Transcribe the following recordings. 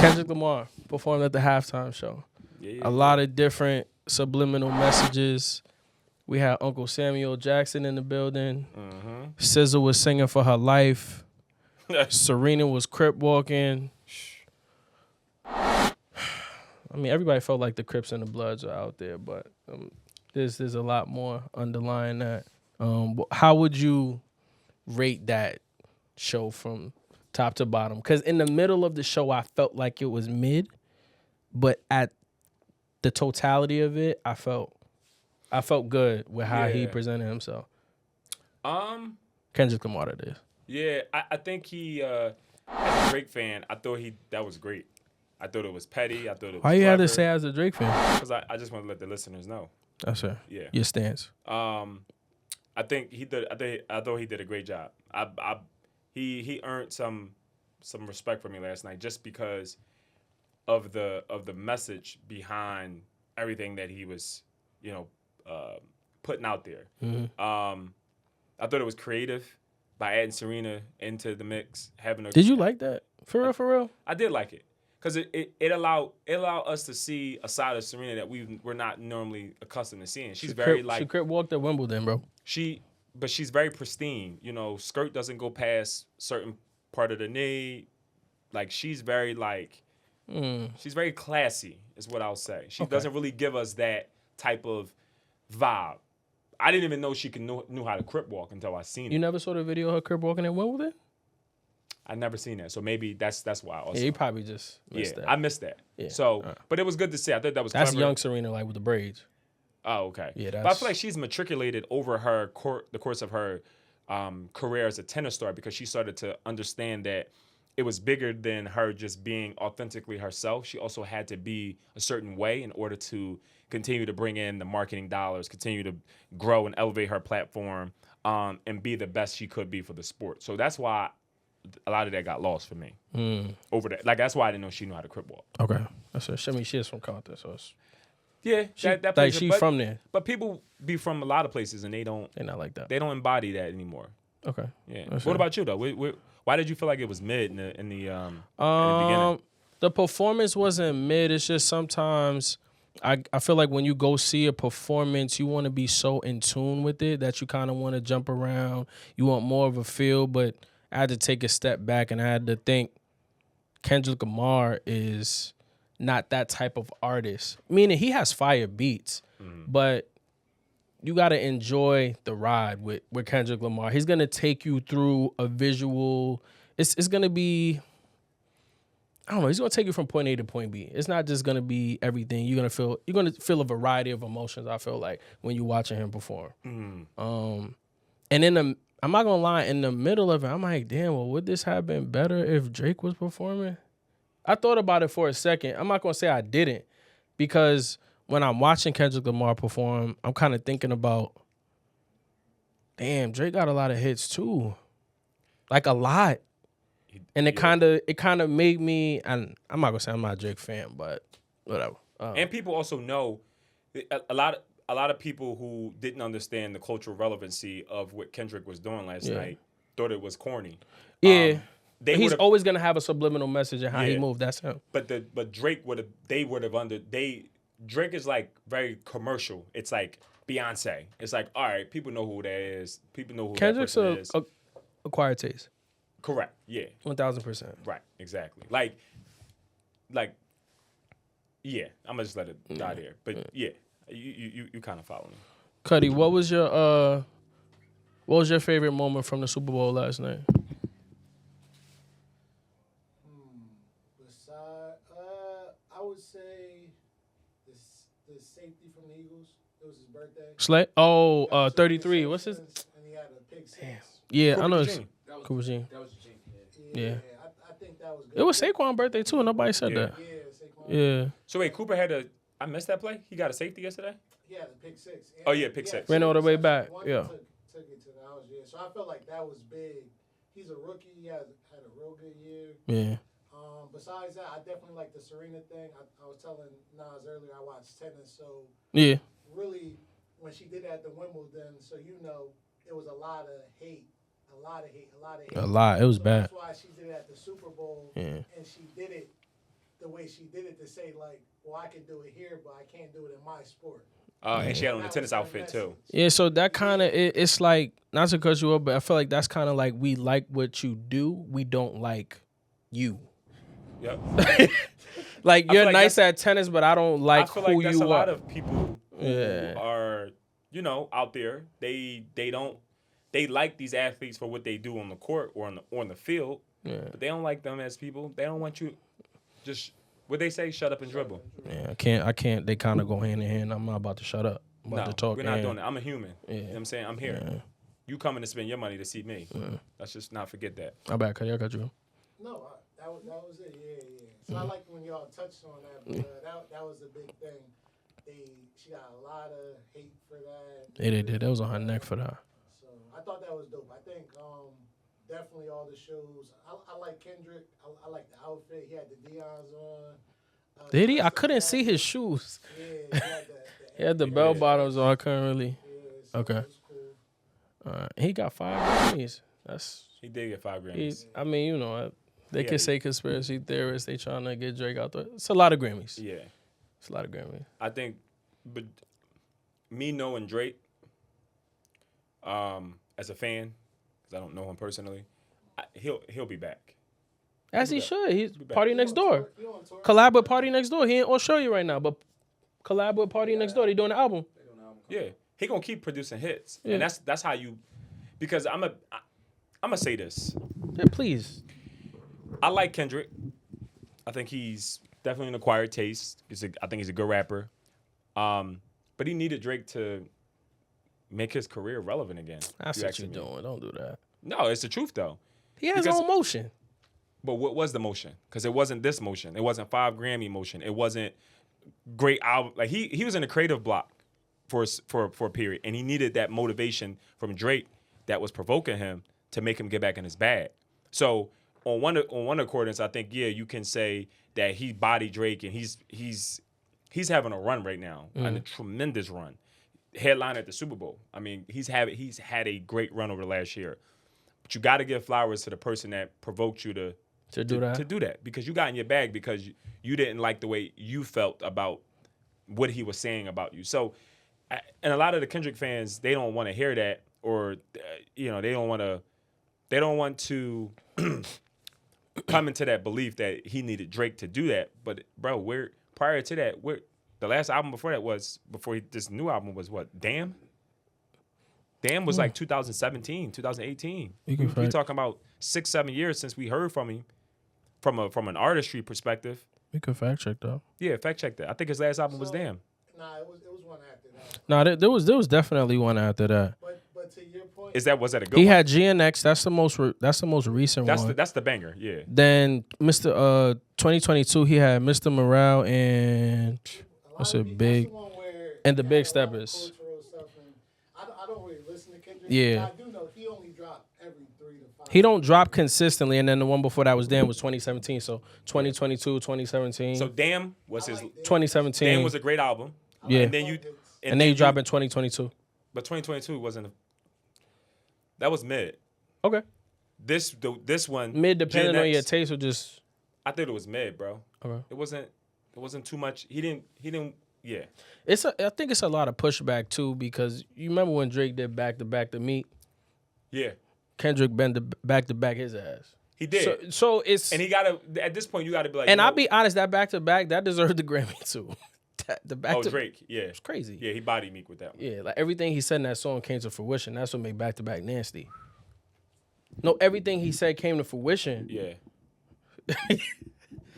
Kendrick Lamar performed at the halftime show. A lot of different subliminal messages. We had Uncle Samuel Jackson in the building. SZA was singing for her life. Serena was crip walking. I mean, everybody felt like the Crips and the Bloods are out there, but there's a lot more underlying that. How would you rate that show from top to bottom? Because in the middle of the show, I felt like it was mid, but at the totality of it, I felt good with how he presented himself. Kendrick Lamar, that is. Yeah, I think he, as a Drake fan, I thought that was great. I thought it was petty. I thought it was Why you clever. had to say as a Drake fan? Because I just want to let the listeners know. That's it. Yeah. Your stance. I think he did. I thought he did a great job. He earned some respect from me last night just because of the message behind everything that he was, putting out there. I thought it was creative by adding Serena into the mix. Did you like that? For real? I did like it. Because it allowed us to see a side of Serena that we're not normally accustomed to seeing. She's she crip walked at Wimbledon, bro. But she's very pristine. Skirt doesn't go past certain part of the knee. Like she's very she's very classy, is what I'll say. She doesn't really give us that type of vibe. I didn't even know she knew how to crip walk until I seen it. You never saw the video of her crip walking at Wimbledon? I never seen that, so maybe that's why. Also, yeah, you probably just missed that. I missed that. Yeah. So, but it was good to see. I thought that was that's clever. young Serena, like with the braids. Oh, okay. Yeah, but I feel like she's matriculated over the course of her career as a tennis star because she started to understand that it was bigger than her just being authentically herself. She also had to be a certain way in order to continue to bring in the marketing dollars, continue to grow and elevate her platform, and be the best she could be for the sport. So that's why a lot of that got lost for me over that. Like that's why I didn't know she knew how to crip walk. Okay, that's it. I mean, she is from Compton, so it's that like she's from there. But people be from a lot of places and they're not like that. They don't embody that anymore. Okay. Yeah. What about you though? Why did you feel like it was mid in the beginning? The performance wasn't mid. It's just sometimes I feel like when you go see a performance, you want to be so in tune with it that you kind of want to jump around. You want more of a feel, but I had to take a step back and I had to think Kendrick Lamar is not that type of artist. Meaning he has fire beats, but you got to enjoy the ride with Kendrick Lamar. He's going to take you through a visual. It's going to be, I don't know, he's going to take you from point A to point B. It's not just going to be everything. You're going to feel a variety of emotions, I feel like, when you're watching him perform. And I'm not going to lie, in the middle of it, I'm like, damn, well, would this have been better if Drake was performing? I thought about it for a second. I'm not going to say I didn't, because when I'm watching Kendrick Lamar perform, I'm kind of thinking about, damn, Drake got a lot of hits too. Like a lot. And it kind of made me, and I'm not going to say I'm not a Drake fan, but whatever. And people also know a lot of people who didn't understand the cultural relevancy of what Kendrick was doing last night thought it was corny. Yeah. He's always going to have a subliminal message in how he moved. That's him. But Drake Drake is like very commercial. It's like Beyonce. It's like, all right, people know who that is. People know who Kendrick's that person is. Acquired taste. Correct. Yeah. 1,000%. Right. Exactly. Like, yeah. I'm gonna just let it die there. But yeah, you kind of follow me. Cuddy, what was your favorite moment from the Super Bowl last night? I would say the safety from the Eagles. It was his birthday. Slay? 33. What's his? And he had a pick six. Yeah, Cooper I know. Gene. Cooper Gene. That was Gene. Yeah. I think that was good. It was Saquon's birthday too. Nobody said that. Yeah, Saquon. Yeah. So wait, Cooper had I missed that play? He got a safety yesterday? He had a pick six. Pick six. Ran all the way back. Yeah. Took it to the house. Yeah. So I felt like that was big. He's a rookie. He had a real good year. Yeah. Besides that, I definitely like the Serena thing. I was telling Nas earlier, I watched tennis, so yeah. Really, when she did that at the Wimbledon, so it was a lot of hate. A lot. It was bad. That's why she did it at the Super Bowl, and she did it the way she did it to say like, well, I can do it here, but I can't do it in my sport. And she had on the That tennis was her outfit too. message. Yeah, so that kind of it's like, not to cut you up, but I feel like that's kind of like, we like what you do, we don't like you. Yep. Like, I you're feel like nice that's- at tennis, but I don't like I feel who like that's you a lot are. of people who are, out there. They like these athletes for what they do on the court or on the field, but they don't like them as people. They don't want you just what they say, shut up and dribble. Yeah, I can't. They kind of go hand in hand. I'm not about to shut up. I'm about to talk. We're not doing that. I'm a human. Yeah. You know what I'm saying? I'm here. Yeah. You coming to spend your money to see me. Let's just not forget that. I bet. I got you. No, that was it. Yeah. So I like when y'all touched on that. But, that was a big thing. She got a lot of hate for that. Yeah, they did. That was on her neck for that. So I thought that was dope. I think definitely all the shows. I like Kendrick. I like the outfit. He had the Dion's on. Did he? I couldn't see his shoes. Yeah, He had the bell bottoms on. I couldn't really. so Okay. it was cool. He got 5 Grammys. He did get 5 Grammys. I mean, they Yeah. can say conspiracy theorists. They trying to get Drake out there. It's a lot of Grammys. Yeah. It's a lot of Grammys. I think, but me knowing Drake, as a fan, because I don't know him personally, he'll be back. As he should. He's back. Party Next Door. You on tour? Collab with Party Next Door. He in Australia right now, but collab with Party Next Door. They doing an album. Yeah, he gonna keep producing hits, Yeah. and that's how you. Because I'm gonna say this. Yeah, please. I like Kendrick. I think he's definitely an acquired taste. I think he's a good rapper. But he needed Drake to make his career relevant again. That's you what ask you're me. doing. Don't do that. No, it's the truth though. He has his Because- own motion. But what was the motion? Because it wasn't this motion. It wasn't 5 Grammy motion. It wasn't great album. Like he was in a creative block for a period, and he needed that motivation from Drake that was provoking him to make him get back in his bag. So on one accordance, I think you can say that he bodied Drake, and he's having a run right now, and a tremendous run. Headline at the Superbowl. I mean, he's had a great run over the last year. But you got to give flowers to the person that provoked you to do that. To do that, because you got in your bag because you didn't like the way you felt about what he was saying about you. So, and a lot of the Kendrick fans, they don't want to hear that, or they don't want to come into that belief that he needed Drake to do that. But bro, prior to that, the last album before that this new album was what? Damn. Damn was like 2017, 2018. We're talking about 6-7 years since we heard from him, from an artistry perspective. We could fact check though. Yeah, fact check that. I think his last album was Damn. Nah, it was one after that. No, there was definitely one after that. But to your point, Was that a good He one? had GNX. That's the most recent one. That's the banger. Yeah. Then Mr. 2022, he had Mr. Morale and what's it, Big, and the Big Steppers. I don't really listen to Kendrick. Yeah. I do know he only dropped every 3 to 5. He don't drop consistently, and then the one before that was Damn was 2017. So 2022, 2017, So Damn was his. 2017. Damn was a great album. Yeah. And then you. and then you drop in 2022. But 2022 wasn't. That was mid. Okay. This one. Mid, depending on GNX, your taste, or just I thought it was mid, bro. okay. It wasn't too much. He didn't. Yeah. I think it's a lot of pushback too, because you remember when Drake did back to back to Meet, Yeah. Kendrick bent back to back his ass. He did. So it's And he gotta. At this point, you gotta be like. and you I'll know- be honest, that back to back that deserved the Grammy too. The back Oh, to Drake. Yeah. it's crazy. Yeah, he bodied Meek with that one. Yeah, like everything he said in that song came to fruition. That's what made back to back nasty. No, everything he said came to fruition. Yeah.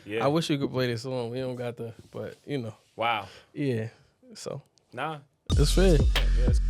Yeah. I wish we could play this song. We don't got the, but Wow. yeah. So Nah. it's fair. Yeah, it's-